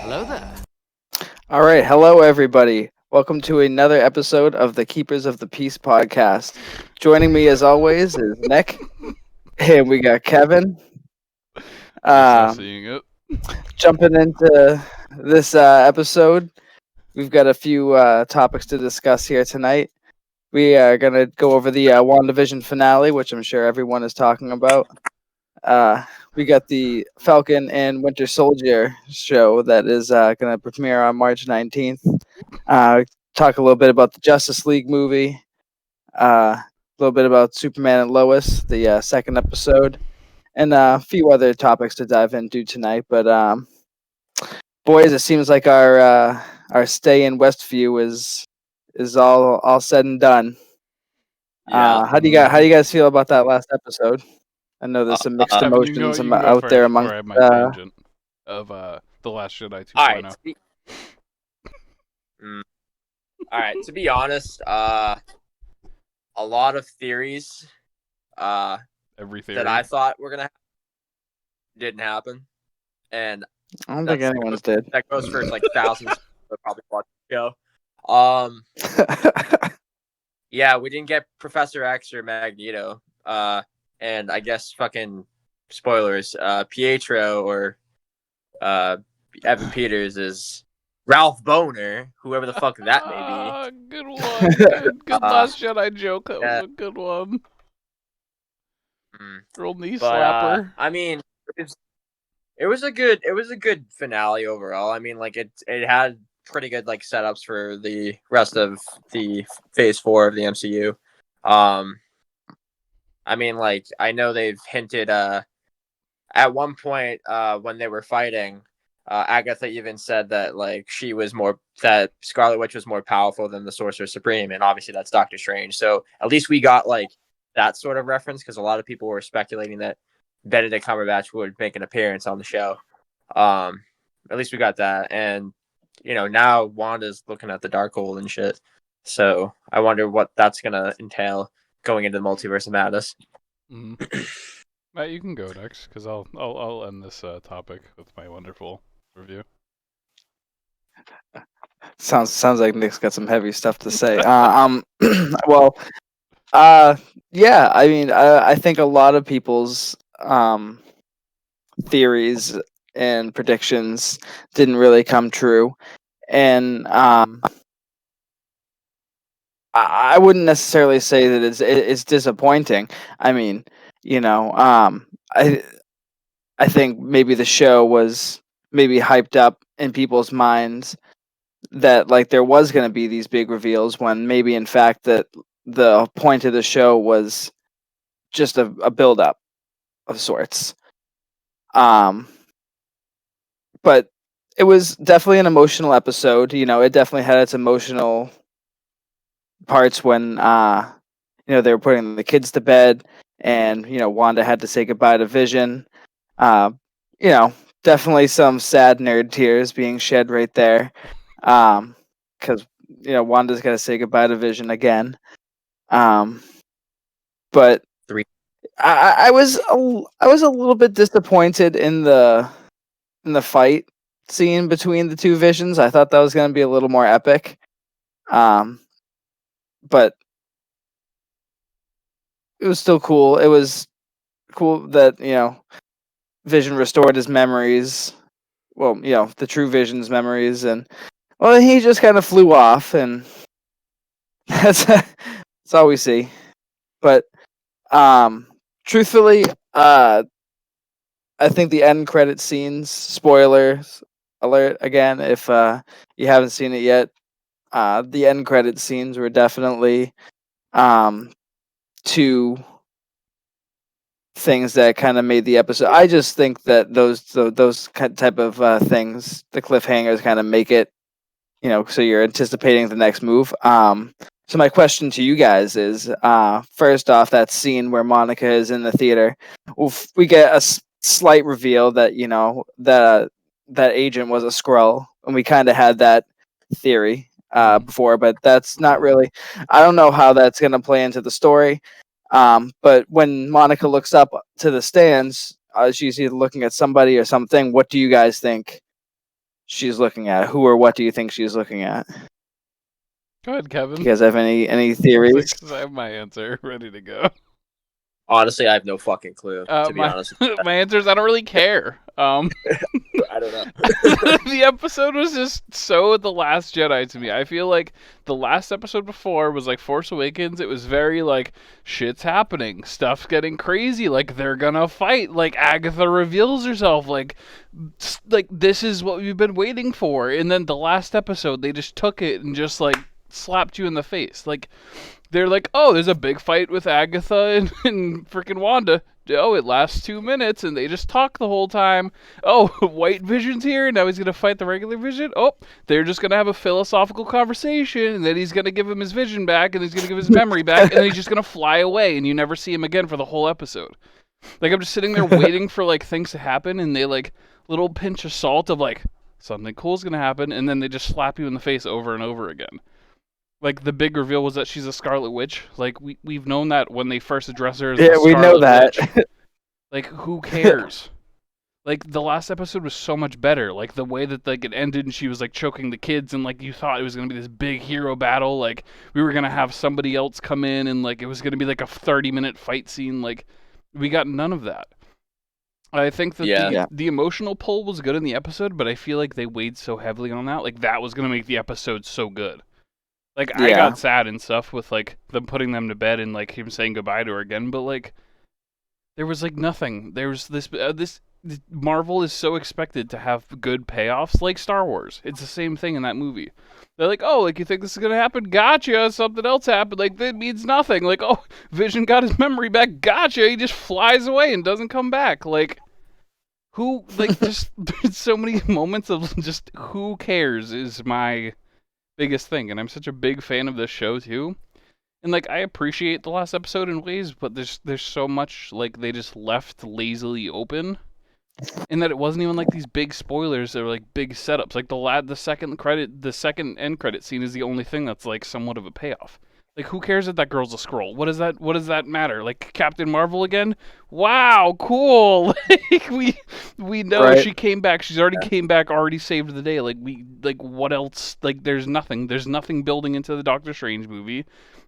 Hello there. All right, hello everybody. Welcome to another episode of the Keepers of the Peace podcast. Joining me as always is Nick, and we got Kevin. Just not Um, seeing it. Jumping into this episode, we've got a few topics to discuss here tonight. We are going to go over the WandaVision finale, which I'm sure everyone is talking about. Uh, we got the Falcon and Winter Soldier show that is going to premiere on March 19th. Talk a little bit about the Justice League movie, a little bit about Superman and Lois, the second episode, and a few other topics to dive into tonight. But boys, it seems like our stay in Westview is all said and done. Yeah. How do you guys feel about that last episode? I know there's some mixed Kevin, you emotions can go out first there before amongst. I have my tangent of The Last Jedi 2.0. All right. All right. To be honest, a lot of theories Every theory. that I thought were gonna happen didn't happen, and I don't think anyone's did. that goes for like thousands of people that probably watch the show. Yeah, we didn't get Professor X or Magneto. And I guess fucking spoilers. Pietro or Evan Peters is Ralph Boner, whoever the fuck that may be. Good one. Good Last Jedi joke. That yeah. was a good one. Real knee But slapper. I mean, it was a good finale overall. I mean, like it had pretty good like setups for the rest of the Phase 4 of the MCU. I mean, like I know they've hinted at one point when they were fighting, Agatha even said that like that Scarlet Witch was more powerful than the Sorcerer Supreme, and obviously that's Doctor Strange. So at least we got like that sort of reference because a lot of people were speculating that Benedict Cumberbatch would make an appearance on the show. At least we got that, and now Wanda's looking at the Darkhold and shit. So I wonder what that's gonna entail going into the Multiverse of Madness. Matt, you can go next because I'll end this topic with my wonderful review. Sounds like Nick's got some heavy stuff to say. Well, yeah. I mean, I think a lot of people's theories and predictions didn't really come true, and I wouldn't necessarily say that it's disappointing. I mean, I think maybe the show was maybe hyped up in people's minds that like there was going to be these big reveals when maybe in fact that the point of the show was just a build up of sorts. But it was definitely an emotional episode. It definitely had its emotional parts when they were putting the kids to bed and Wanda had to say goodbye to Vision. Definitely some sad nerd tears being shed right there. Because Wanda's got to say goodbye to Vision again. But I was a little bit disappointed in the fight scene between the two Visions. I thought that was going to be a little more epic. But it was still cool. It was cool that Vision restored his memories. Well, the true Vision's memories, and he just kind of flew off, and that's all we see. But truthfully, I think the end credit scenes, spoilers alert again, if you haven't seen it yet, the end credit scenes were definitely two things that kind of made the episode. I just think that those type of things, the cliffhangers, kind of make it, so you're anticipating the next move. So my question to you guys is, first off, that scene where Monica is in the theater, we get a slight reveal that that agent was a Skrull, and we kind of had that theory before, but that's not really. I don't know how that's going to play into the story. But when Monica looks up to the stands, she's either looking at somebody or something. What do you guys think she's looking at? Who or what do you think she's looking at? Go ahead, Kevin. Do you guys have any theories? I have my answer ready to go. Honestly, I have no fucking clue. To be honest, My answer is I don't really care. I don't know. The episode was just so The Last Jedi to me. I feel like the last episode before was like Force Awakens. It was very like shit's happening, stuff's getting crazy, like they're gonna fight, like Agatha reveals herself, like this is what we've been waiting for. And then the last episode, they just took it and just like slapped you in the face. Like they're like, oh, there's a big fight with Agatha and freaking Wanda. Oh, it lasts 2 minutes, and they just talk the whole time. Oh, White Vision's here, now he's going to fight the regular Vision. Oh, they're just going to have a philosophical conversation, and then he's going to give him his vision back, and he's going to give his memory back, and then he's just going to fly away, and you never see him again for the whole episode. Like, I'm just sitting there waiting for, like, things to happen, and they, like, little pinch of salt of, like, something cool's going to happen, and then they just slap you in the face over and over again. Like, the big reveal was that she's a Scarlet Witch. Like, we've known that when they first address her as the Scarlet we know that. Witch. Like, who cares? Like, the last episode was so much better. Like, the way that, like, it ended and she was, like, choking the kids and, like, you thought it was going to be this big hero battle. Like, we were going to have somebody else come in and, like, it was going to be, like, a 30-minute fight scene. Like, we got none of that. I think that the emotional pull was good in the episode, but I feel like they weighed so heavily on that. Like, that was going to make the episode so good. Like, I got sad and stuff with, like, them putting them to bed and, like, him saying goodbye to her again, but, like, there was, like, nothing. There was this Marvel is so expected to have good payoffs, like Star Wars. It's the same thing in that movie. They're like, oh, like, you think this is gonna happen? Gotcha! Something else happened. Like, that means nothing. Like, oh, Vision got his memory back. Gotcha! He just flies away and doesn't come back. Like, who, like, just, there's so many moments of just, who cares is my biggest thing, and I'm such a big fan of this show too. And like, I appreciate the last episode in ways, but there's so much like they just left lazily open, in that it wasn't even like these big spoilers or like big setups. Like the second end credit scene is the only thing that's like somewhat of a payoff. Like, who cares if that girl's a Skrull? What does that matter? Like, Captain Marvel again? Wow, cool. Like, we know right. She came back. She's already came back, already saved the day. Like, what else? Like, there's nothing building into the Doctor Strange movie.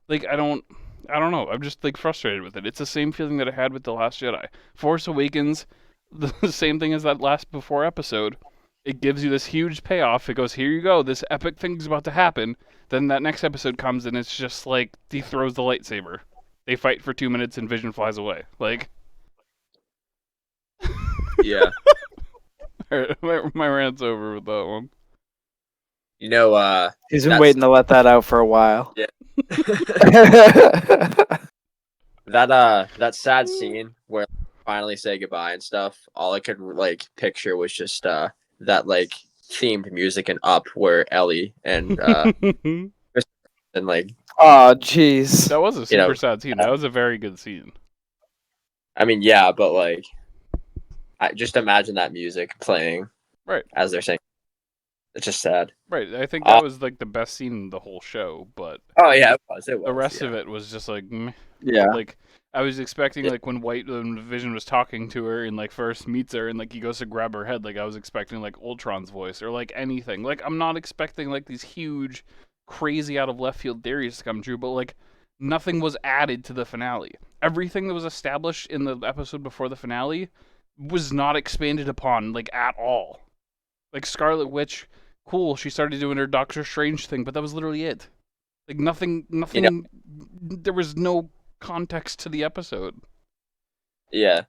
Like, I don't know. I'm just, like, frustrated with it. It's the same feeling that I had with The Last Jedi. Force Awakens, the same thing as that last before episode. It gives you this huge payoff. It goes, here you go. This epic thing's about to happen. Then that next episode comes and it's just like he throws the lightsaber. They fight for 2 minutes and Vision flies away. Like, yeah. My rant's over with that one. You know, he's been waiting to let that out for a while. Yeah. That sad scene where finally say goodbye and stuff. All I could like picture was just that like themed music and Up where Ellie and and like, oh jeez, that was a super sad scene. That was a very good scene. I mean, yeah, but like, I just imagine that music playing right as they're saying. It's just sad. Right. I think that was like the best scene in the whole show, but oh yeah, it was. The rest of it was just like meh. Yeah. Like, I was expecting like when Vision was talking to her and like first meets her and like he goes to grab her head, like I was expecting like Ultron's voice or like anything. Like, I'm not expecting like these huge, crazy out of left field theories to come true, but like nothing was added to the finale. Everything that was established in the episode before the finale was not expanded upon like at all. Like, Scarlet Witch, cool, she started doing her Doctor Strange thing, but that was literally it. Like, nothing, there was no context to the episode. Yeah.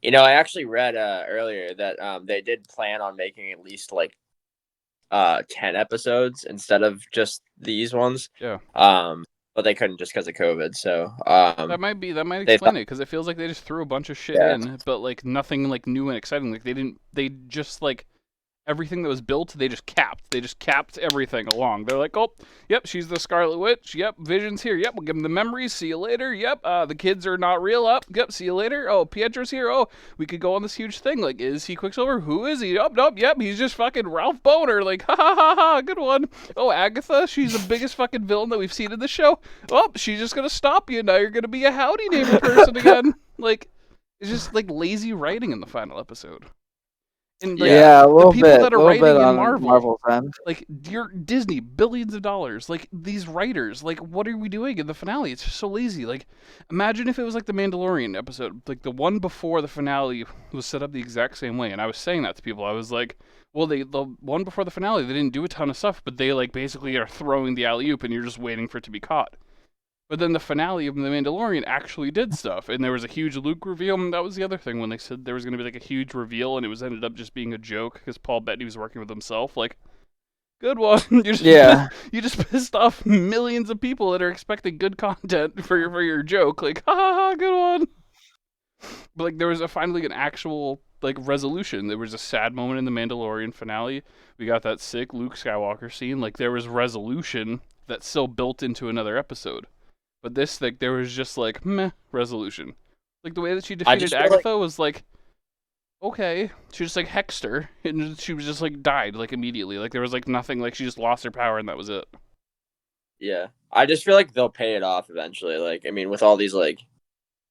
You know, I actually read earlier that they did plan on making at least like 10 episodes instead of just these ones. Yeah. But they couldn't just because of COVID. So that might explain it, because it feels like they just threw a bunch of shit in, but like nothing like new and exciting. Like they just like everything that was built, they just capped. They just capped everything along. They're like, oh, yep, she's the Scarlet Witch. Yep, Vision's here. Yep, we'll give them the memories. See you later. Yep, the kids are not real. Up. Yep, see you later. Oh, Pietro's here. Oh, we could go on this huge thing. Like, is he Quicksilver? Who is he? Oh, nope, yep, he's just fucking Ralph Boner. Like, ha ha ha ha, good one. Oh, Agatha, she's the biggest fucking villain that we've seen in the show. Oh, she's just gonna stop you. Now you're gonna be a howdy neighbor person again. Like, it's just like lazy writing in the final episode. And like Yeah, a the little people bit, that a are little bit writing in on Marvel, Marvel's end. like you're Disney, billions of dollars. Like these writers, like what are we doing in the finale? It's just so lazy. Like imagine if it was like the Mandalorian episode, like the one before the finale was set up the exact same way. And I was saying that to people. I was like, well, the one before the finale, they didn't do a ton of stuff, but they like basically are throwing the alley oop, and you're just waiting for it to be caught. But then the finale of The Mandalorian actually did stuff, and there was a huge Luke reveal, and that was the other thing when they said there was going to be like a huge reveal, and it was ended up just being a joke because Paul Bettany was working with himself. Like, good one. Yeah. You just pissed off millions of people that are expecting good content for your joke. Like, ha ha ha, good one. But like, there was finally an actual like resolution. There was a sad moment in the Mandalorian finale. We got that sick Luke Skywalker scene. Like, there was resolution that's still built into another episode. But this, like, there was just like meh resolution. Like the way that she defeated Agatha was like, okay, she just like hexed her, and she was just like died like immediately. Like there was like nothing. Like she just lost her power, and that was it. Yeah, I just feel like they'll pay it off eventually. Like, I mean, with all these like,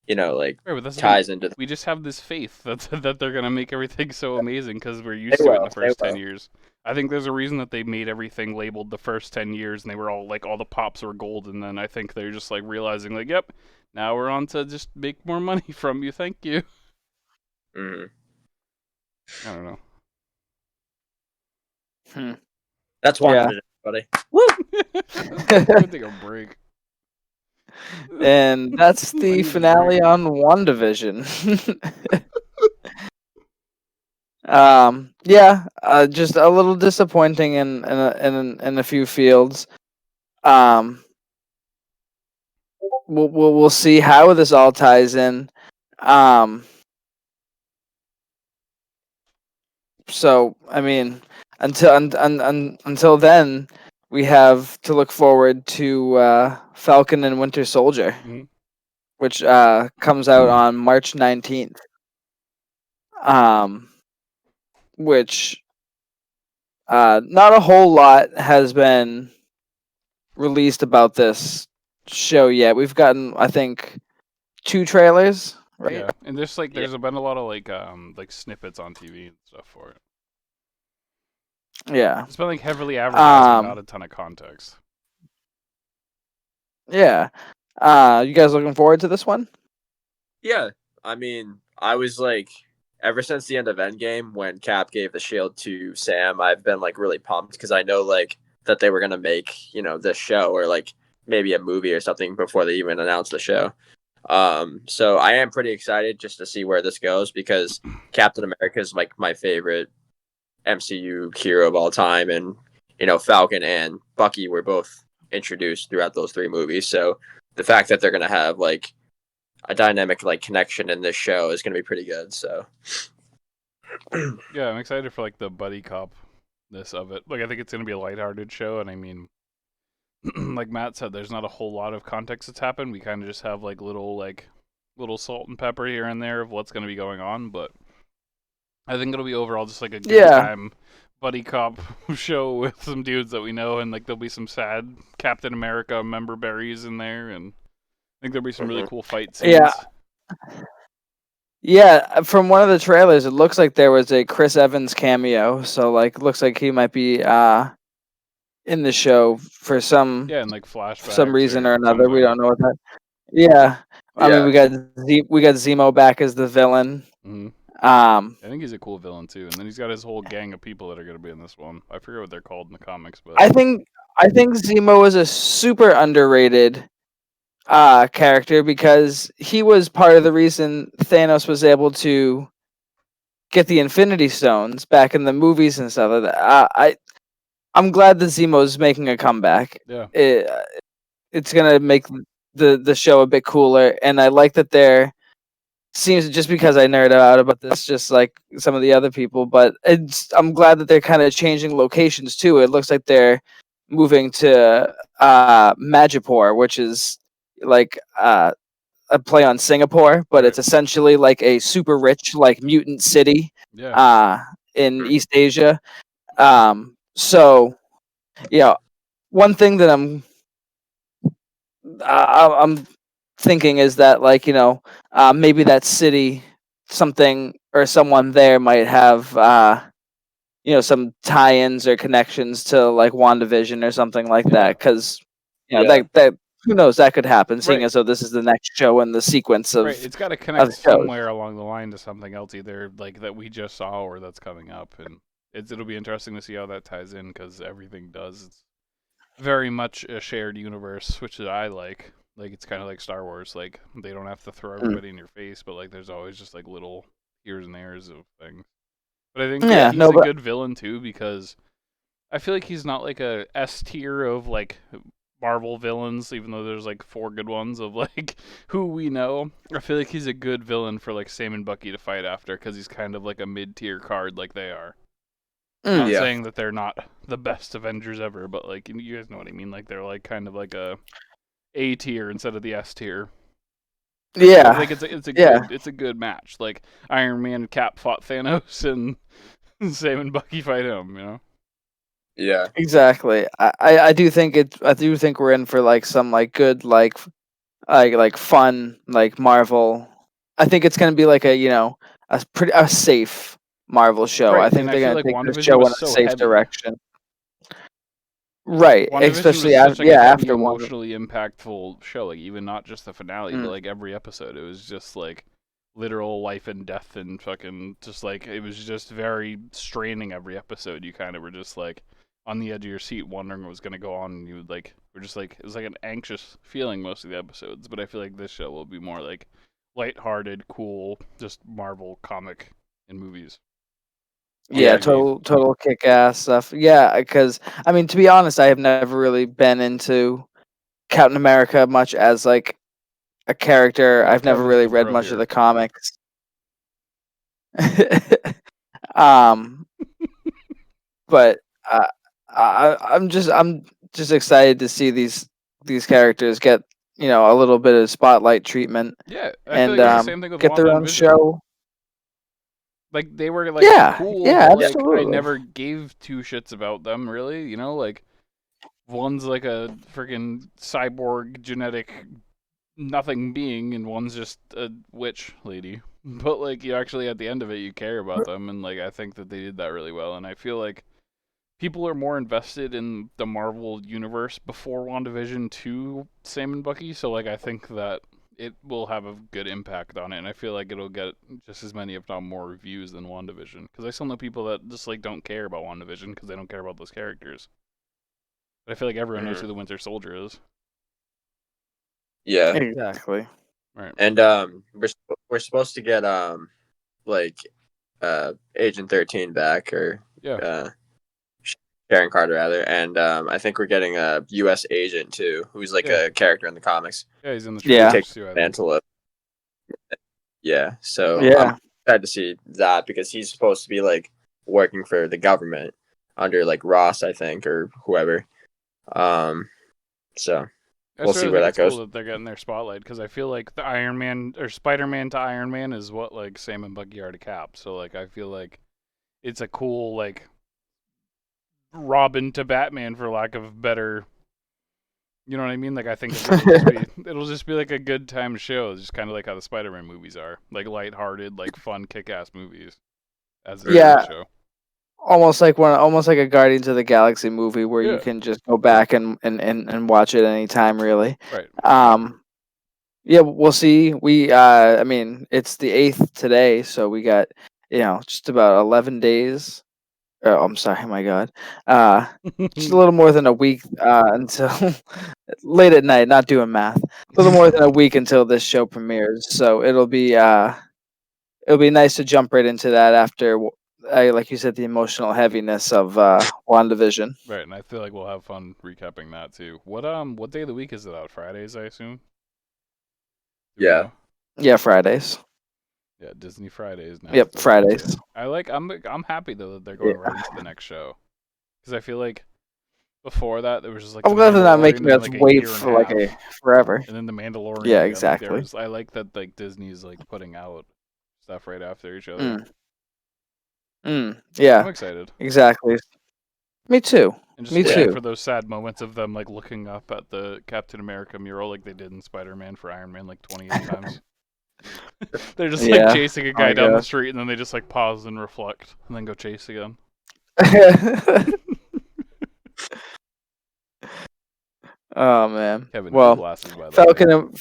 like Right, but that's ties into. we just have this faith that they're gonna make everything so amazing because we're used They to it in will, the first they 10 will. years. I think there's a reason that they made everything labeled the first 10 years, and they were all like all the pops were gold, and then I think they're just like realizing like, yep, now we're on to just make more money from you. Thank you. Mhm. I don't know. That's Yeah. WandaVision, buddy. I'm gonna take a break. And that's I the need a finale break. on WandaVision. Yeah, just a little disappointing in a few fields. We'll see how this all ties in. So I mean, until then, we have to look forward to Falcon and Winter Soldier, Mhm. which comes out on March 19th. Which not a whole lot has been released about this show yet. We've gotten, I think, 2 trailers, right? Yeah, and there's like Yeah. been a lot of like snippets on TV and stuff for it. Yeah. It's been like heavily advertised, but not a ton of context. Yeah. You guys looking forward to this one? Yeah, I mean, I was like, ever since the end of Endgame, when Cap gave the shield to Sam, I've been like really pumped because I know like that they were gonna make this show or like maybe a movie or something before they even announced the show. So I am pretty excited just to see where this goes because Captain America is like my favorite MCU hero of all time, and Falcon and Bucky were both introduced throughout those 3 movies. So the fact that they're gonna have like a dynamic like connection in this show is going to be pretty good. So Yeah, I'm excited for like the buddy cop-ness of it. Like I think it's gonna be a lighthearted show, and I mean, like Matt said, there's not a whole lot of context that's happened. We kind of just have like little salt and pepper here and there of what's gonna be going on, but I think it'll be overall just like a good time buddy cop show with some dudes that we know, and like there'll be some sad Captain America member berries in there, and I think there'll be some really cool fight scenes. Yeah. Yeah, from one of the trailers, it looks like there was a Chris Evans cameo. So, like, looks like he might be in the show for some and like flashbacks some reason or another. something. We don't know what that. Yeah, I mean, we got Zemo back as the villain. Mm-hmm. I think he's a cool villain too, and then he's got his whole gang of people that are going to be in this one. I forget what they're called in the comics, but I think Zemo is a super underrated character because he was part of the reason Thanos was able to get the Infinity Stones back in the movies and stuff like that. I'm glad that Zemo's making a comeback. Yeah, it's gonna make the show a bit cooler, and I like that there seems, just because I nerd out about this, just like some of the other people, but I'm glad that they're kind of changing locations too. It looks like they're moving to Madripoor, which is like a play on Singapore, but it's essentially like a super rich like mutant city in East Asia. So yeah, one thing that I'm thinking is that like maybe that city, something or someone there might have some tie-ins or connections to like WandaVision or something like that, because Yeah. that who knows, that could happen, seeing Right. as though this is the next show in the sequence of Right, it's got to connect shows. somewhere along the line to something else, either like that we just saw or that's coming up, and it'll be interesting to see how that ties in because everything does. It's very much a shared universe, which I like. Like it's kind of like Star Wars. Like they don't have to throw everybody in your face, but like there's always just like little here's and there's of things. But I think Yeah, he's no, a but good villain too because I feel like he's not like a S tier of like Marvel villains, even though there's like 4 good ones of like who we know. I feel like he's a good villain for like Sam and Bucky to fight after because he's kind of like a mid tier card like they are. Not Yeah. saying that they're not the best Avengers ever, but like you guys know what I mean. Like they're like kind of like A tier instead of the S tier. yeah, I think it's a good match. Like Iron Man and Cap fought Thanos and Sam and Bucky fight him. You know. Yeah. exactly. I do think we're in for like some like good like fun like Marvel. I think it's gonna be like a safe Marvel show. Right, I think and I they're feel gonna like take the WandaVision show in was a so safe heavy. direction. Right, WandaVision especially was such like a heavy, after one. emotionally impactful show. Like even not just the finale, but Mm. like every episode, it was just like literal life and death and fucking just like it was just very straining. Every episode, you kind of were just like on the edge of your seat, wondering what was gonna go on, and you would like were just like it was like an anxious feeling most of the episodes. But I feel like this show will be more like lighthearted, cool, just Marvel comic and movies. Yeah, Yeah. total kick ass stuff. Yeah, because I mean, to be honest, I have never really been into Captain America much as like a character. Well, I've never Kevin really is a read pro much of here. the comics. um, but I'm just excited to see these characters get a little bit of spotlight treatment Yeah, I and feel like it's the same thing with get Wanda their and own Vision. show. Like they were like Yeah, cool, yeah, but like I absolutely. never gave 2 shits about them really. You know, like one's like a freaking cyborg genetic nothing being, and one's just a witch lady. But like you actually at the end of it, you care about them, and like I think that they did that really well. And I feel like people are more invested in the Marvel universe before WandaVision to Sam and Bucky. So like I think that it will have a good impact on it, and I feel like it'll get just as many, if not more, reviews than WandaVision. Because I still know people that just like don't care about WandaVision because they don't care about those characters. But I feel like everyone knows who the Winter Soldier is. Yeah. Exactly. Right. And we're supposed to get like Agent 13 back, or Yeah. Sharon Carter rather, and I think we're getting a U.S. agent too, who's like Yeah. a character in the comics. Yeah, he's in the Yeah. trailers too. I think. Mantle of. Yeah, so Yeah. I'm excited to see that because he's supposed to be like working for the government under like Ross, I think, or whoever. So I we'll just see really where think that it's goes. cool that they're getting their spotlight because I feel like the Iron Man or Spider-Man to Iron Man is what like Sam and Bucky are to Cap. So like I feel like it's a cool like Robin to Batman for lack of better. You know what I mean? Like I think it'll just be like a good time show, just kind of like how the Spider-Man movies are, like lighthearted, like fun, kick-ass movies. As a Yeah. show. Almost like a Guardians of the Galaxy movie where Yeah. you can just go back and watch it anytime, really. Right. Yeah, we'll see. I mean, it's the 8th today, so we got just about 11 days. Oh, I'm sorry, my God. Just a little more than a week until late at night. Not doing math. A little more than a week until this show premieres. So it'll be nice to jump right into that after, like you said, the emotional heaviness of WandaVision. Right, and I feel like we'll have fun recapping that too. What day of the week is it out? Fridays, I assume. Do we Yeah. know? Yeah, Fridays. Yeah, Disney Fridays now. Yep, So Fridays. I'm happy though that they're going right into the next show, because I feel like before that there was just like I'm The glad they're not making Mandalorian and, us like, a wait year and for like half, forever. and then The Mandalorian. Yeah, again. exactly. I like that like Disney's like putting out stuff right after each other. I'm Yeah, excited. exactly. Me too. And just Me waiting too. for those sad moments of them like looking up at the Captain America mural like they did in Spider-Man for Iron Man like 28 times. They're just Yeah. like chasing a guy my down the God. street, and then they just like pause and reflect, and then go chase again. Oh man. Kevin, Well, glasses by the way. Falcon.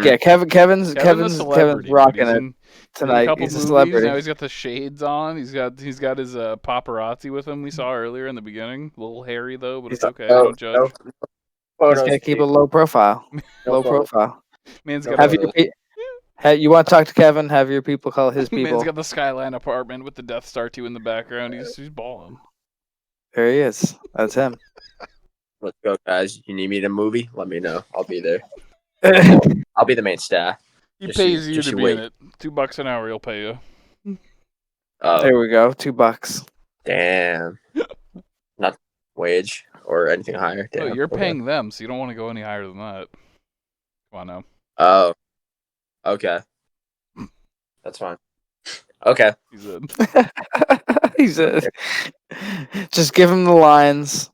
Yeah, Kevin's Kevin's a Kevin's celebrity, dude. rocking He's it in a tonight. couple He's a movies. celebrity. Now he's got the shades on. He's got his paparazzi with him. We saw earlier in the beginning. A little hairy though, but it's okay. Don't judge. He's Photos, gonna keep a Steve. low profile. No Low photos. profile. Man's No got Have the, photos. your you want to talk to Kevin? Have your people call his people. man's got the Skyline apartment with the Death Star 2 in the background. He's balling. There he is. That's him. Let's go, guys. You need me in a movie? Let me know. I'll be there. I'll be the main staff. He Just pays you- you just to you be in wait. it. $2 an hour, he'll pay you. There we go. $2. Damn. Not wage or anything higher. No, Damn. you're Okay. paying them, so you don't want to go any higher than that. Come on now. Oh. Okay. That's fine. Okay. He's in. He said, just give him the lines.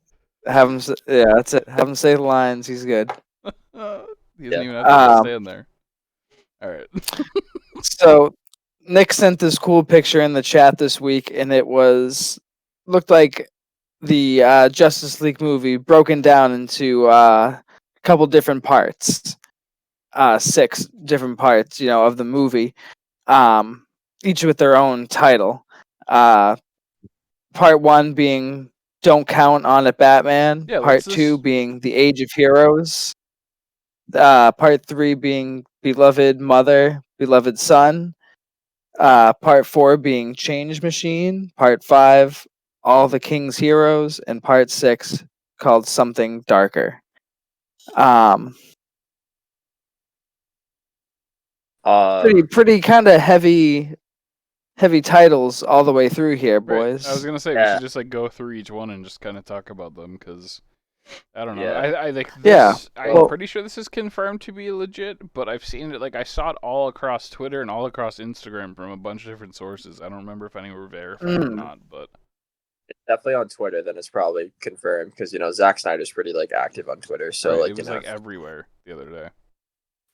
Have him. Yeah, that's it. Have him say the lines. He's good. He doesn't Yeah. even have to stand there. All right. So Nick sent this cool picture in the chat this week, and it looked like the Justice League movie broken down into a couple different parts, 6 different parts, of the movie, each with their own title. Part 1 being "Don't Count on It, Batman." Yeah, Part let's 2 just- being "The Age of Heroes." Part 3 being "Beloved Mother, Beloved Son." Part 4 being "Change Machine." Part 5, "All the King's Heroes," and Part 6 called "Something Darker." Pretty kind of heavy titles all the way through here, Right. boys. I was gonna say we Yeah. should just like go through each one and just kind of talk about them because I don't know. Yeah. I like this, Yeah. I'm Well- pretty sure this is confirmed to be legit, but I've seen it like I saw it all across Twitter and all across Instagram from a bunch of different sources. I don't remember if any were verified or not, but It's definitely on Twitter, then it's probably confirmed because Zack Snyder's pretty like active on Twitter, so right, like it was like everywhere the other day.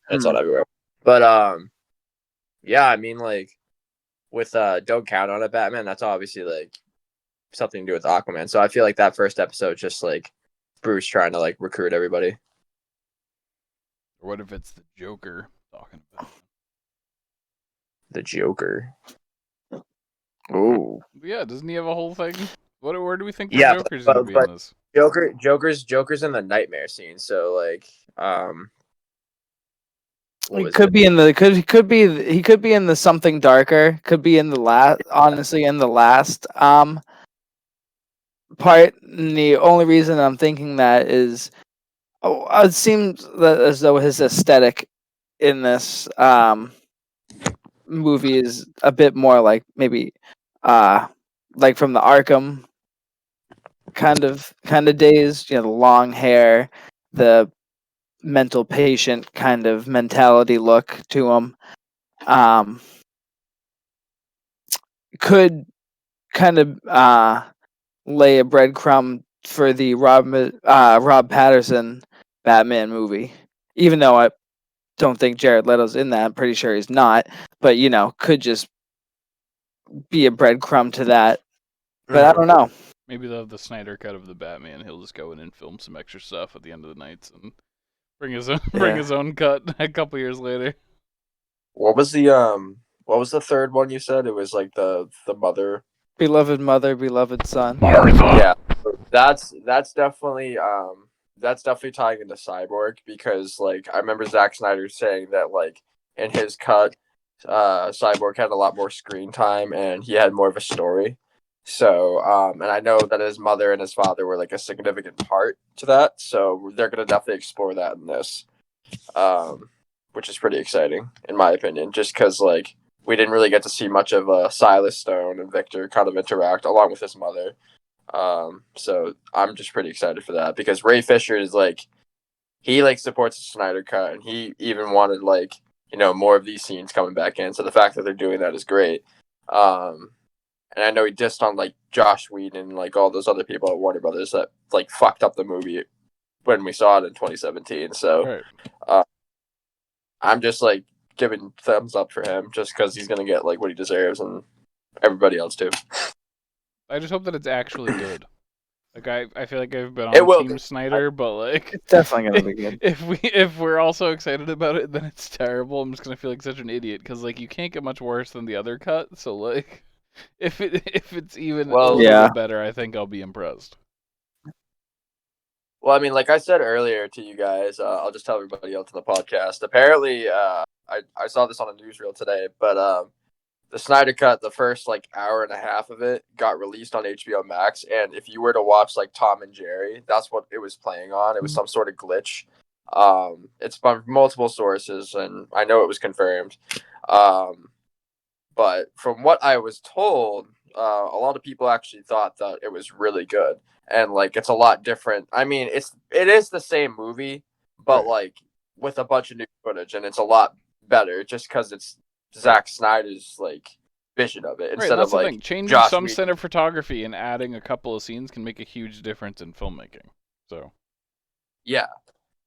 it's on everywhere. But yeah, I mean like with "Don't Count on It, Batman," that's obviously like something to do with Aquaman. So I feel like that first episode just like Bruce trying to like recruit everybody. Or what if it's the Joker talking about it? The Joker. Ooh. Yeah, doesn't he have a whole thing? Where do we think the Yeah, Joker's gonna be but- in this? Joker's in the nightmare scene. So like what He was could it? be in the he could be in the Something Darker. Could be in the last. Honestly, in the last part. And the only reason I'm thinking that is, it seems as though his aesthetic in this movie is a bit more like maybe like from the Arkham kind of days. The long hair, the mental patient kind of mentality look to him. Could kind of lay a breadcrumb for the Rob Patterson Batman movie, even though I don't think Jared Leto's in that. I'm pretty sure he's not, but could just be a breadcrumb to that. But I don't know. Maybe they'll have the Snyder cut of the Batman. He'll just go in and film some extra stuff at the end of the nights and bring his own cut a couple years later. What was the third one you said? It was like the mother. Beloved mother, beloved son. Yeah, that's definitely tying into Cyborg because like I remember Zack Snyder saying that like in his cut, Cyborg had a lot more screen time and he had more of a story. So and I know that his mother and his father were like a significant part to that. So they're gonna definitely explore that in this, which is pretty exciting in my opinion. Just because like we didn't really get to see much of Silas Stone and Victor kind of interact along with his mother. So I'm just pretty excited for that because Ray Fisher is like, he like supports the Snyder cut and he even wanted like, more of these scenes coming back in. So the fact that they're doing that is great. And I know he dissed on like Josh Whedon and like all those other people at Warner Brothers that like fucked up the movie when we saw it in 2017. So Right. I'm just like giving thumbs up for him just because he's gonna get like what he deserves and everybody else too. I just hope that it's actually good. Like I feel like I've been It on will Team be. Snyder, but like It's definitely gonna be good. if we're all so excited about it, then it's terrible. I'm just gonna feel like such an idiot because like you can't get much worse than the other cut. So like if it's even a Well, little Yeah. bit better, I think I'll be impressed. Well, I mean, like I said earlier to you guys, I'll just tell everybody else on the podcast. Apparently, I saw this on a newsreel today, but the Snyder Cut, the first like hour and a half of it, got released on HBO Max. And if you were to watch like Tom and Jerry, that's what it was playing on. It was some sort of glitch. It's from multiple sources, and I know it was confirmed. But from what I was told, a lot of people actually thought that it was really good, and like it's a lot different. I mean, it is the same movie, but Right. like with a bunch of new footage, and it's a lot better just because it's Zack Snyder's like vision of it Right, instead that's of the like thing. Changing Joss some Whedon. center photography and adding a couple of scenes can make a huge difference in filmmaking. So Yeah,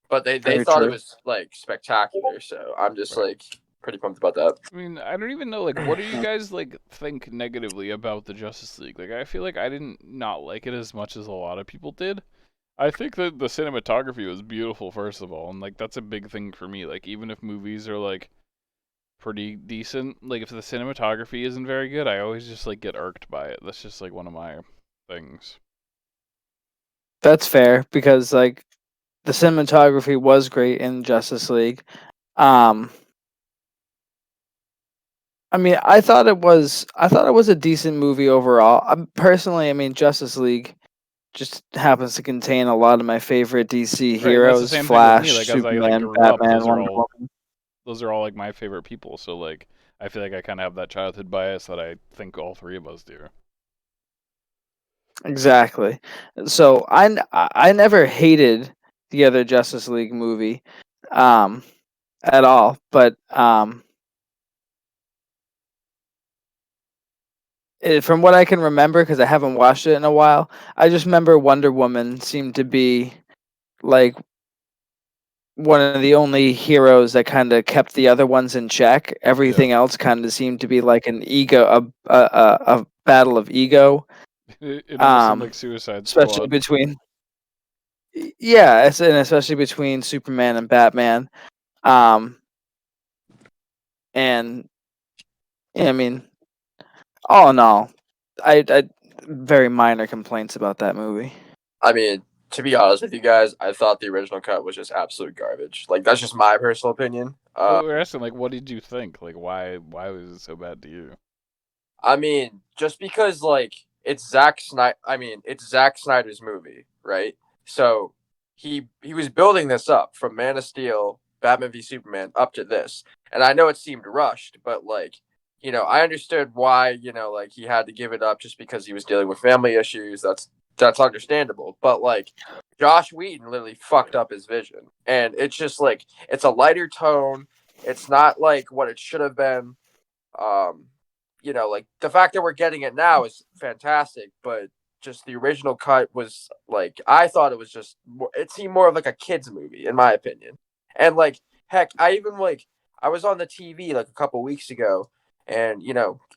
but they Very thought true. it was like spectacular, so I'm just Right. like pretty pumped about that. I mean, I don't even know, like, what do you guys, like, think negatively about the Justice League? Like, I feel like I didn't not like it as much as a lot of people did. I think that the cinematography was beautiful, first of all, and, like, that's a big thing for me. Like, even if movies are, like, pretty decent, like, if the cinematography isn't very good, I always just, like, get irked by it. That's just, like, one of my things. That's fair because like the cinematography was great in Justice League. I mean, I thought it was a decent movie overall. Personally, I mean, Justice League just happens to contain a lot of my favorite DC Right, and that's the heroes: same thing with me. Flash, Like, as I, like, Superman, grew up, Batman, Wonder Woman. those are all, like, my favorite people. So, like, I feel like I kind of have that childhood bias that I think all three of us do. Exactly. So I never hated the other Justice League movie, at all. But from what I can remember, because I haven't watched it in a while, I just remember Wonder Woman seemed to be like one of the only heroes that kind of kept the other ones in check. Everything else kind of seemed to be like an ego, a battle of ego, It almost seemed like Suicide Squad. especially between. Yeah, and especially between Superman and Batman. And yeah, I mean, all in all, I very minor complaints about that movie. I mean, to be honest with you guys, I thought the original cut was just absolute garbage. Like that's just my personal opinion. Well, we're asking, like, what did you think? Like, why was it so bad to you? I mean, just because like it's Zack Snyder. I mean, it's Zack Snyder's movie, right? So he was building this up from Man of Steel, Batman v Superman, up to this, and I know it seemed rushed, but like I understood why like he had to give it up just because he was dealing with family issues. That's understandable, but like Josh Whedon literally fucked up his vision, and it's just like it's a lighter tone. It's not like what it should have been. Um, like the fact that we're getting it now is fantastic, but just the original cut was like I thought it was just it seemed more of like a kids movie in my opinion. And like heck, I was on the TV like a couple weeks ago, and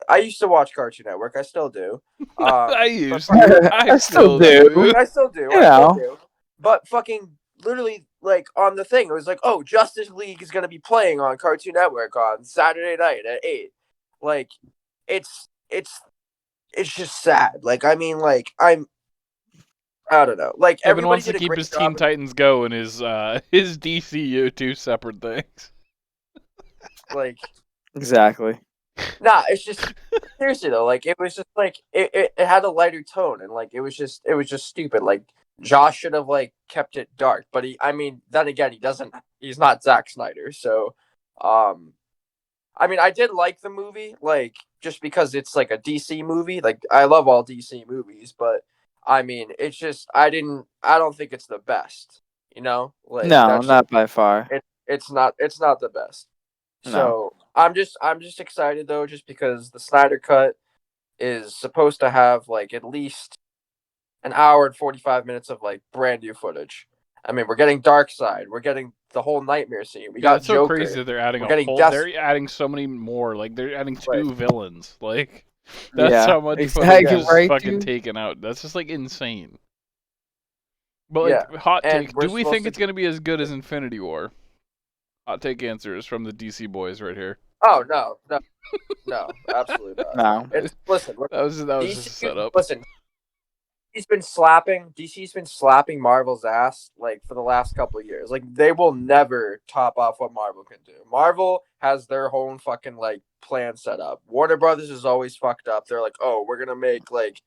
I used to watch Cartoon Network. I still do. I used but- to. I still do. I still do. You I still know. do. But fucking literally, like on the thing, it was like, oh, Justice League is gonna be playing on Cartoon Network on Saturday night at 8. Like, it's just sad. Like, I mean, like I don't know. Like Evan everybody wants to did a keep great his job. Teen Titans Go and his DCU two separate things. Like, Exactly. nah, it's just seriously though. Like, it was just like it had a lighter tone, and like it was just stupid. Like, Josh should have like kept it dark, but I mean, then again, he's not Zack Snyder, so I mean, I did like the movie, like just because it's like a DC movie. Like, I love all DC movies, but I mean, it's just I don't think it's the best. Like No, that's not by far. it's not the best. No. So I'm just excited though, just because the Snyder Cut is supposed to have like at least an hour and 45 minutes of like brand new footage. I mean, we're getting Darkseid. We're getting the whole Nightmare scene. We got it's so Joker. crazy that they're adding We're a getting whole. Death- They're adding so many more. Like they're adding two Right. villains. Like that's Yeah, how much exactly footage is right, fucking dude. taken out. That's just like insane. But like hot and take, we're do we supposed think to- it's gonna be as good as Infinity War? Hot take answers from the DC boys right here. Oh no, absolutely not. No. Listen, That was just a DC, setup. listen, DC's been slapping Marvel's ass like for the last couple of years. Like they will never top off what Marvel can do. Marvel has their own fucking like plan set up. Warner Brothers is always fucked up. They're like, oh, we're gonna make like,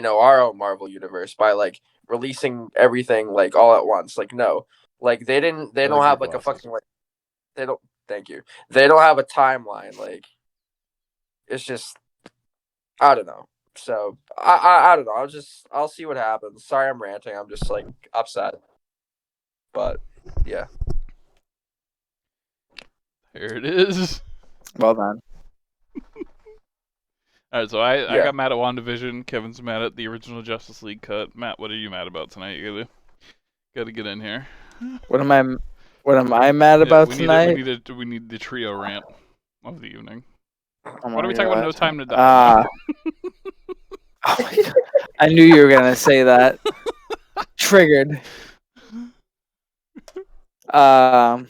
our own Marvel universe by like releasing everything like all at once. Like no, like they don't have like a fucking like they don't. Thank you. They don't have a timeline. Like it's just I don't know. So I don't know. I'll see what happens. Sorry, I'm ranting. I'm just like upset. But yeah, Here it is. Well done. All right, so I Yeah. got mad at WandaVision. Kevin's mad at the original Justice League cut. Matt, what are you mad about tonight? You gotta get in here. What am I mad Yeah, about we tonight? we need the trio rant of the evening. Oh What are we my talking about? God. No Time to Die. Oh my God. I knew you were gonna say that. Triggered. I'm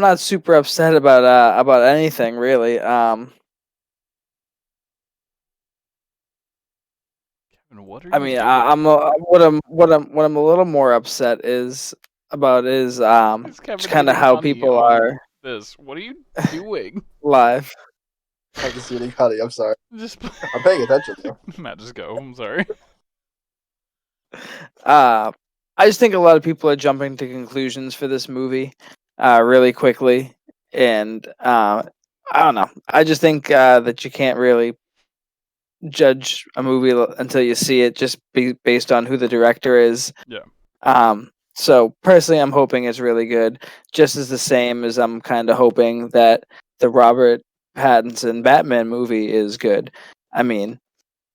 not super upset about anything really. Kevin, what are I you mean, doing? what I'm a little more upset is Is Kevin kind of eating how honey people on are this? What are you doing? live. I'm just eating honey. I'm sorry. Just I'm paying attention though. Matt, just go. I'm sorry. I just think a lot of people are jumping to conclusions for this movie, really quickly, and I don't know. I just think that you can't really judge a movie until you see it, just based on who the director is. Yeah. So personally, I'm hoping it's really good, just as the same as I'm kind of hoping that the Robert Pattinson Batman movie is good. I mean,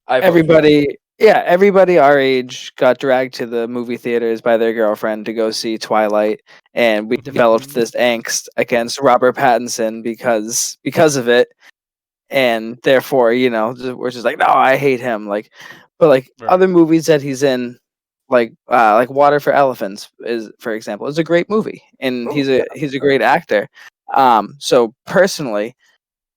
everybody our age got dragged to the movie theaters by their girlfriend to go see Twilight, and we developed this angst against Robert Pattinson because of it, and therefore, we're just like, no, I hate him. Like, but like Right. other movies that he's in, like Water for Elephants for example, is a great movie, and he's a great actor. So personally,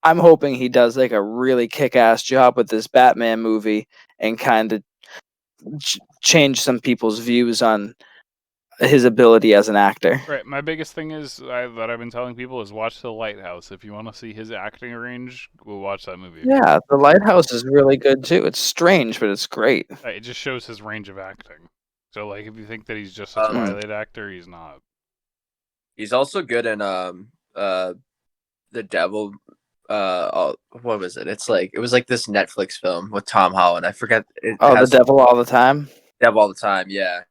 I'm hoping he does like a really kick-ass job with this Batman movie and kind of change some people's views on his ability as an actor. Right. My biggest thing is that I've been telling people is watch The Lighthouse. If you want to see his acting range, go watch that movie. Yeah, The Lighthouse is really good too. It's strange, but it's great. It just shows his range of acting. So like, if you think that he's just a Um, Twilight actor, he's not. He's also good in The Devil. What was it? It was like this Netflix film with Tom Holland. I forget. It Oh, has The Devil All the Time. Devil All the Time. Yeah.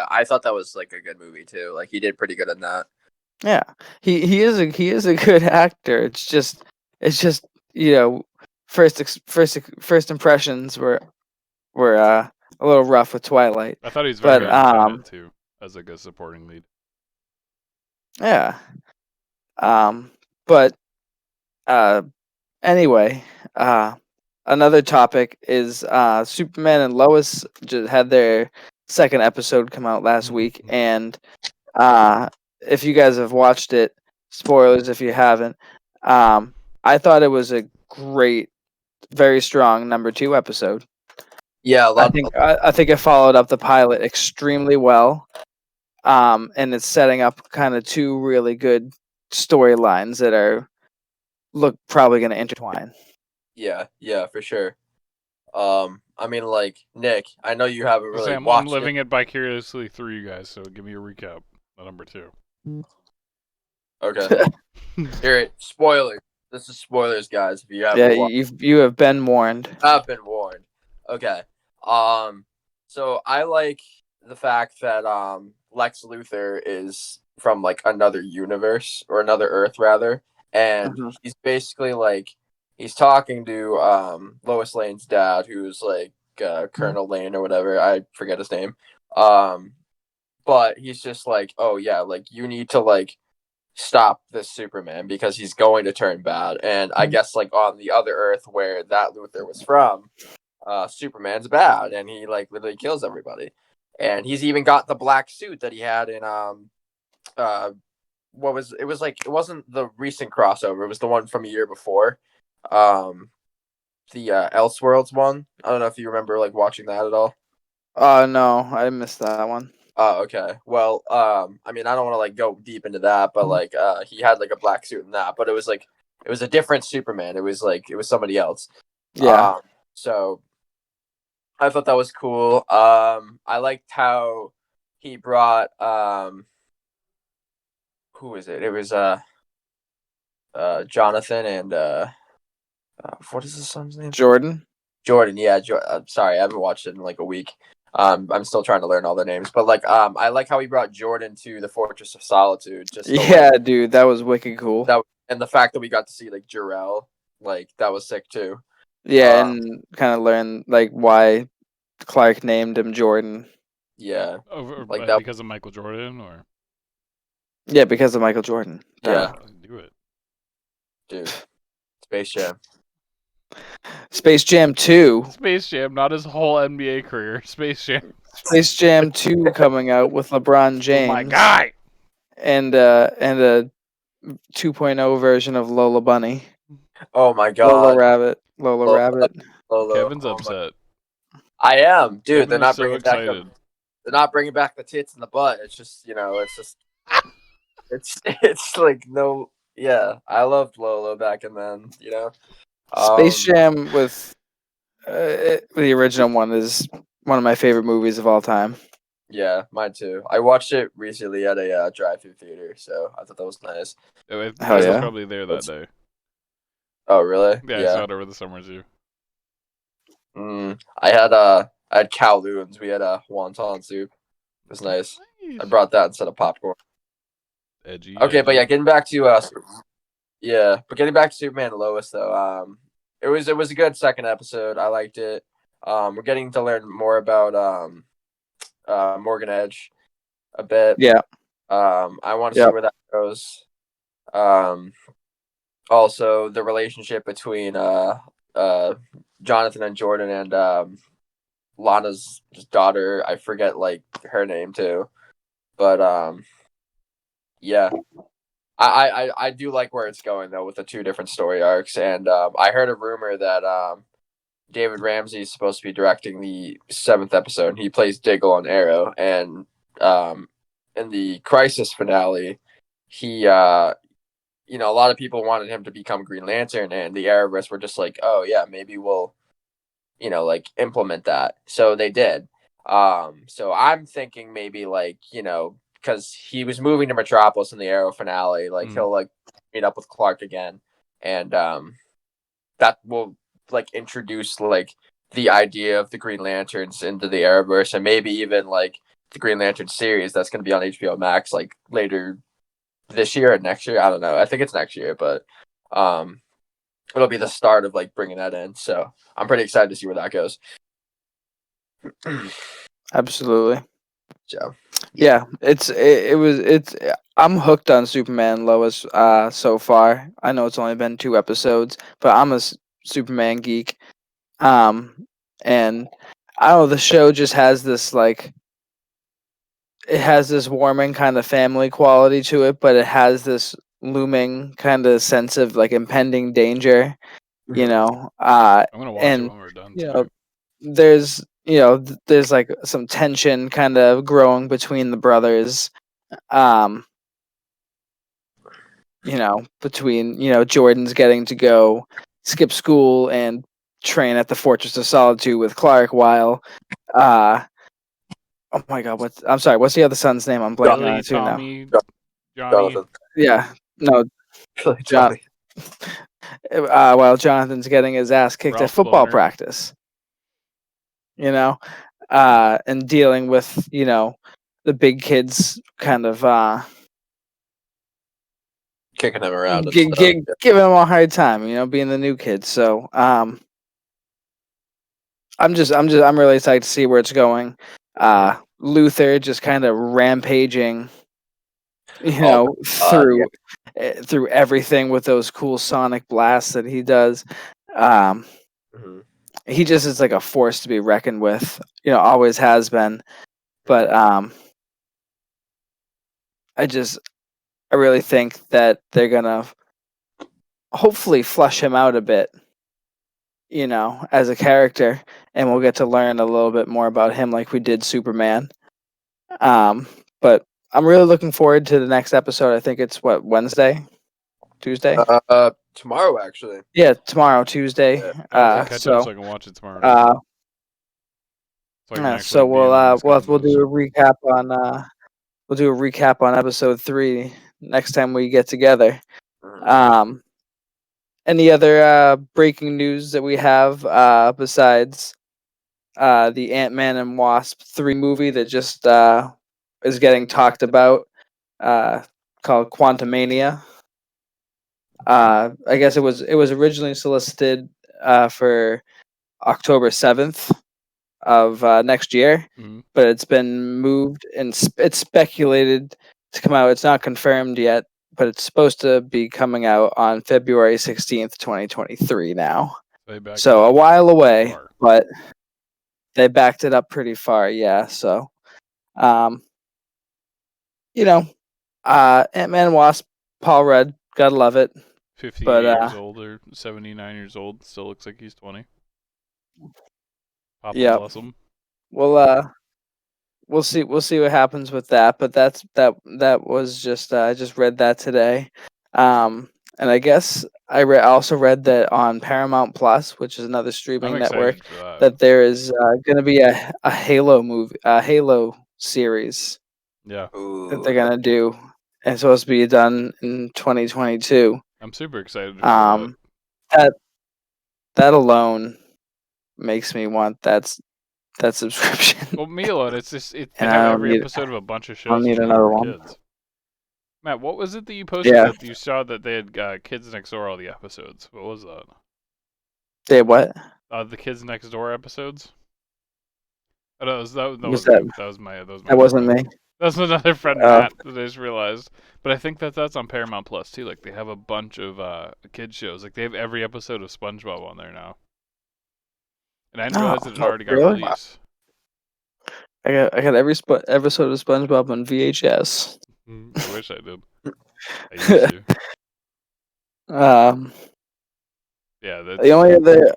I thought that was like a good movie too. Like he did pretty good in that. Yeah, he is a good actor. It's just first impressions were a little rough with Twilight. I thought he was very But, good in it too, as like a supporting lead. Yeah. But anyway, another topic is Superman and Lois just had their second episode come out last week, and if you guys have watched it, spoilers if you haven't, I thought it was a great, very strong number 2 episode. Yeah, I think it followed up the pilot extremely well, and it's setting up kind of 2 really good storylines that probably going to intertwine. Yeah, for sure. I mean, like Nick, I know you haven't really I'm watched living it vicariously through you guys. So give me a recap. Number 2. Okay. Here, spoilers. This is spoilers, guys. If you haven't watched. You have been warned. I've been warned. Okay. So I like the fact that Lex Luthor is from like another universe or another Earth rather, and he's basically like he's talking to Lois Lane's dad, who's like Colonel Lane or whatever. I forget his name. But he's just like, oh yeah, like you need to like stop this Superman because he's going to turn bad. And I guess like on the other Earth where that Luthor was from, Superman's bad and he like literally kills everybody. And he's even got the black suit that he had in what was it was like it wasn't the recent crossover, it was the one from a year before. The Elseworlds one. I don't know if you remember like watching that at all. Oh no, I missed that one. Oh, okay. Well, I mean, I don't want to like go deep into that, but like, he had like a black suit in that, but it was like, it was a different Superman. It was like, it was somebody else. Yeah. So I thought that was cool. I liked how he brought, who was it? It was, Jonathan and, what is his son's name? Jordan. Jordan. Yeah. Sorry, I haven't watched it in like a week. I'm still trying to learn all their names, but like, I like how he brought Jordan to the Fortress of Solitude. Just to, Yeah, dude, that was wicked cool. and the fact that we got to see like Jor-El, like that was sick too. Yeah, and kind of learn like why Clark named him Jordan. Yeah, Like that because of Michael Jordan, or yeah, because of Michael Jordan. Yeah, do it, dude. Space Jam. Space Jam 2. Space Jam, not his whole NBA career. Space Jam. Space Jam 2 coming out with LeBron James. Oh my guy. And a 2.0 version of Lola Bunny. Oh my god. Lola Rabbit. Rabbit. Kevin's upset. I am, dude. Kevin they're not so bringing excited. back. They're not bringing back the tits and the butt. It's just, it's just, it's like no. Yeah, I loved Lola back in then. Space Jam with the original one is one of my favorite movies of all time. Yeah, mine too. I watched it recently at a drive-through theater, so I thought that was nice. I was yeah? probably there that day. Oh, really? Yeah, I saw it over the summer zoo. I had Kowloon's. We had a wonton soup. It was nice. I brought that instead of popcorn. Edgy. Okay, but yeah, getting back to Superman and Lois though. It was a good second episode. I liked it. We're getting to learn more about Morgan Edge a bit. Yeah. I want to see where that goes. Also the relationship between Jonathan and Jordan and Lana's daughter. I forget like her name too. But yeah. I do like where it's going though with the two different story arcs, and I heard a rumor that David Ramsey is supposed to be directing the 7th episode. And he plays Diggle on Arrow, and in the Crisis finale, he a lot of people wanted him to become Green Lantern, and the Arrowverse were just like, oh yeah, maybe we'll like implement that. So they did. So I'm thinking maybe like because he was moving to Metropolis in the Arrow finale, like he'll like meet up with Clark again, and that will like introduce like the idea of the Green Lanterns into the Arrowverse, and maybe even like the Green Lantern series that's going to be on HBO Max like later this year or next year. I don't know. I think it's next year, but it'll be the start of like bringing that in. So I'm pretty excited to see where that goes. Absolutely. So yeah, I'm hooked on Superman and Lois so far. I know it's only been 2 episodes, but I'm a Superman geek. And I don't know, the show just has this like it has this warming kind of family quality to it, but it has this looming kind of sense of like impending danger, I'm gonna watch it when we're done. There's like some tension kind of growing between the brothers, between Jordan's getting to go skip school and train at the Fortress of Solitude with Clark while oh my god, what's the other son's name? I'm blanking on it too now. Johnny. Yeah, no, Johnny. While Jonathan's getting his ass kicked Ralph at football Boner. practice, and dealing with the big kids kind of Kicking him around, giving him a hard time, being the new kid. So I'm really excited to see where it's going. Luther just kind of rampaging, through through everything with those cool sonic blasts that he does. Um, Mhm. he just is like a force to be reckoned with. Always has been. But I really think that they're gonna hopefully flush him out a bit, as a character, and we'll get to learn a little bit more about him like we did Superman. But I'm really looking forward to the next episode. I think it's Wednesday, Tuesday. Tomorrow actually. Yeah, tomorrow, Tuesday. Yeah. I have to catch up so I can watch it tomorrow night. So I can actually so be in the we'll discussion do a of recap on episode 3 next time we get together. Mhm. Any other breaking news that we have besides the Ant-Man and Wasp 3 movie that just is getting talked about, called Quantumania? I guess it was originally solicited for October 7th of next year, Mhm. but it's been moved and it's speculated to come out. It's not confirmed yet, but it's supposed to be coming out on February 16th, 2023 now. They backed So it a up while away, far. but they backed it up pretty far, yeah. So, Ant-Man and Wasp, Paul Rudd, gotta love it. 58 But years old or 79 years old, still looks like he's 20. Papa yeah, bless him. we'll see what happens with that. But that was just I just read that today, and I guess I also read that on Paramount Plus, which is another streaming I'm network, excited for that. that there is going to be a Halo movie, a Halo series Yeah, that they're gonna do, and it's supposed to be done in 2022. I'm super excited for that. That alone makes me want that subscription. Well, me alone, it's just they And have I don't every need episode of a bunch of I don't shows need from when we another were one. kids. Matt, what was it that you posted Yeah. that you saw that they had Kids Next Door all the episodes? What was that? They what? The Kids Next Door episodes? Oh, no, that Was wasn't that? you. That was my That wasn't friend. me. That's another friend, Oh. Matt, that I just realized. But I think that's on Paramount Plus too. Like they have a bunch of kids shows. Like they have every episode of SpongeBob on there now. And I didn't realize that it already got really? released. I got every episode of SpongeBob on VHS. I wish I did. I used to. Yeah, that's The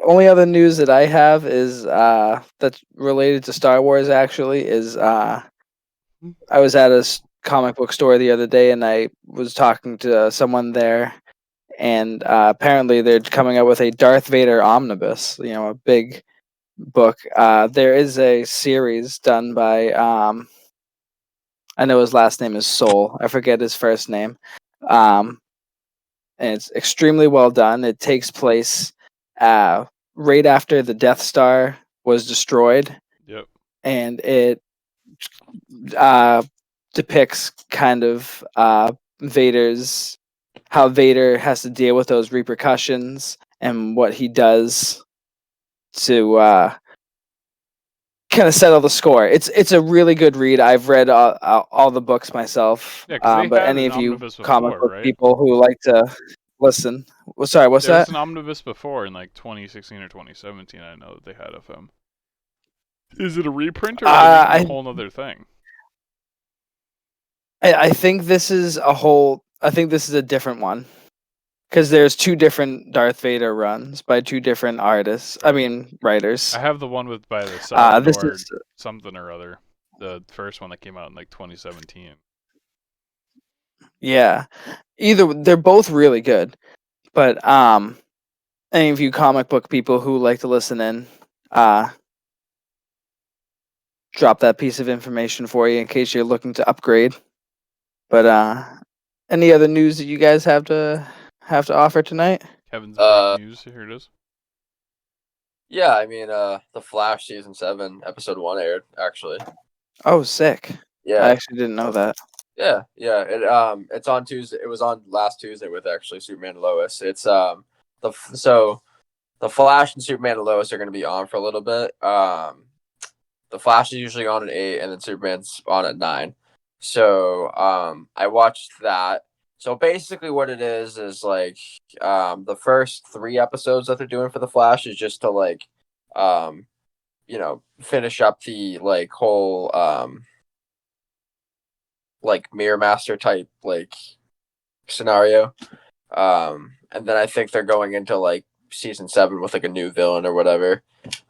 only other news that I have is that's related to Star Wars. Actually, is I was at a comic book store the other day, and I was talking to someone there, and apparently they're coming out with a Darth Vader omnibus. A big book. There is a series done by I know his last name is Soul. I forget his first name. And it's extremely well done. It takes place right after the Death Star was destroyed. Yep. And it depicts kind of how Vader has to deal with those repercussions and what he does to kind of settle the score. It's a really good read. I've read all the books myself. Yeah, 'cause they but had any an of you omnibus comic before, book right? people who like to listen, sorry, what's There was that? an omnibus before in like 2016 or 2017. I know that they had of him. Is it a reprint or are they making a whole other thing? I think this is a different one. Because there's two different Darth Vader runs by two different writers. I have the one by the South this Nord is something or other. The first one that came out in like 2017. yeah. They're both really good, but any of you comic book people who like to listen in, drop that piece of information for you in case you're looking to upgrade. But any other news that you guys have to offer tonight? Kevin's big news. Here it is. Yeah, I mean, The Flash season 7, episode 1 aired actually. Oh, sick! Yeah, I actually didn't know that. Yeah. It's on Tuesday. It was on last Tuesday with actually Superman and Lois. It's so The Flash and Superman and Lois are going to be on for a little bit. The Flash is usually on at 8, and then Superman's on at 9. So I watched that. So basically, what it is like the first 3 episodes that they're doing for the Flash is just to like, finish up the like whole like Mirror Master type like scenario. And then I think they're going into like season 7 with like a new villain or whatever.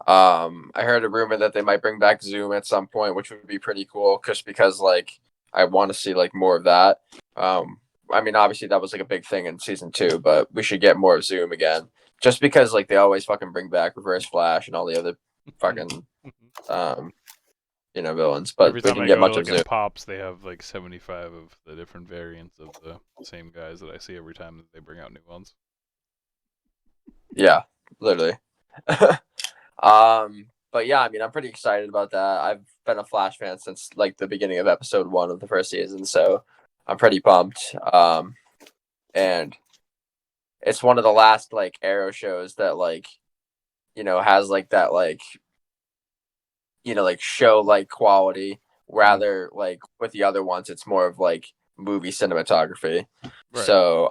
I heard a rumor that they might bring back Zoom at some point, which would be pretty cool just because like I want to see like more of that. I mean, obviously that was like a big thing in season 2, but we should get more of Zoom again. Just because like they always fucking bring back Reverse Flash and all the other fucking villains, but Every we time didn't I get go much to of like Zoom. a Pops, they have like 75 of the different variants of the same guys that I see every time that they bring out new ones. Yeah, literally. But yeah, I mean, I'm pretty excited about that. I've been a Flash fan since like the beginning of episode 1 of the first season, so I'm pretty pumped. And it's one of the last like Arrow shows that like, has like that like, like show like quality. Rather like with the other ones, it's more of like movie cinematography. Right. So,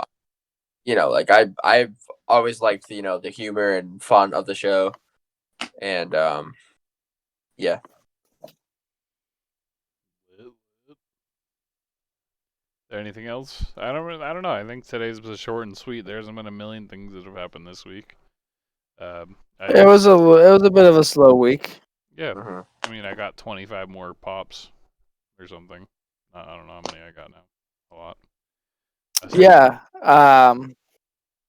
like I've always liked the humor and fun of the show, and yeah. Is there anything else? I don't know. I think today's was short and sweet. There hasn't been a million things that have happened this week. It was a bit of a slow week. Yeah. Mhm. I mean, I got 25 more pops or something. I don't know how many I got now. A lot. Yeah.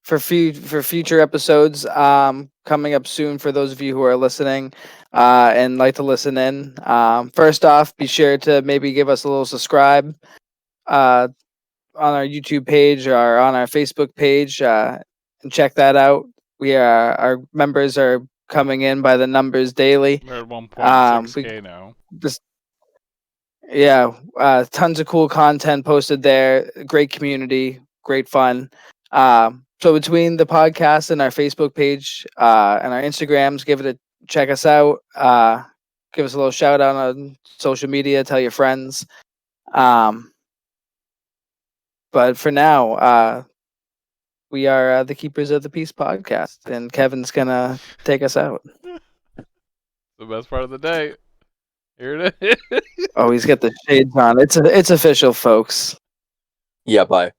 For future episodes coming up soon for those of you who are listening and like to listen in. First off, be sure to maybe give us a little subscribe on our YouTube page or on our Facebook page and check that out. Our members are coming in by the numbers daily. We're at 1.6K now. Tons of cool content posted there. Great community, great fun. So between the podcast and our Facebook page and our Instagrams, check us out. Give us a little shout out on social media. Tell your friends. But for now, we are the Keepers of the Peace podcast, and Kevin's gonna take us out. The best part of the day. Here it is. Oh, he's got the shades on. It's official, folks. Yeah, bye.